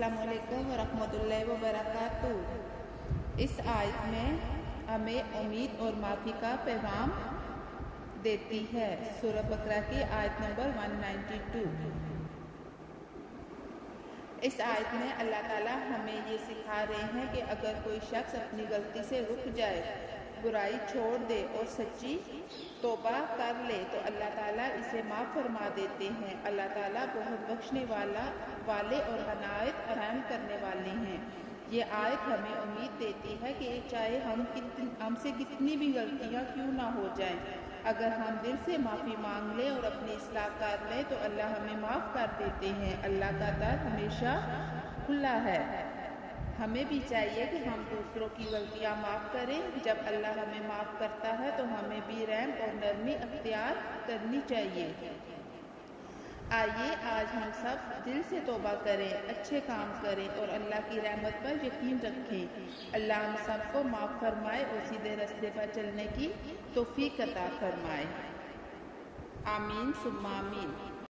السلام علیکم ورحمۃ اللہ وبرکاتہ۔ اس آیت میں ہمیں امید اور معافی کا پیغام دیتی ہے۔ سورہ بقرہ کی آیت نمبر 192۔ اس آیت میں اللہ تعالیٰ ہمیں یہ سکھا رہے ہیں کہ اگر کوئی شخص اپنی غلطی سے رک جائے، برائی چھوڑ دے اور سچی توبہ کر لے تو اللہ تعالیٰ اسے معاف فرما دیتے ہیں۔ اللہ تعالیٰ بہت بخشنے والے اور عنایت رحم کرنے والے ہیں۔ یہ آیت ہمیں امید دیتی ہے کہ چاہے ہم سے کتنی بھی غلطیاں کیوں نہ ہو جائیں، اگر ہم دل سے معافی مانگ لیں اور اپنی اصلاح کر لیں تو اللہ ہمیں معاف کر دیتے ہیں۔ اللہ کا در ہمیشہ کھلا ہے۔ ہمیں بھی چاہیے کہ ہم دوسروں کی غلطیاں معاف کریں۔ جب اللہ ہمیں معاف کرتا ہے تو ہمیں بھی رحم اور نرمی اختیار کرنی چاہیے۔ آئیے آج ہم سب دل سے توبہ کریں، اچھے کام کریں اور اللہ کی رحمت پر یقین رکھیں۔ اللہ ہم سب کو معاف فرمائے اور سیدھے راستے پر چلنے کی توفیق عطا فرمائے۔ آمین ثم آمین۔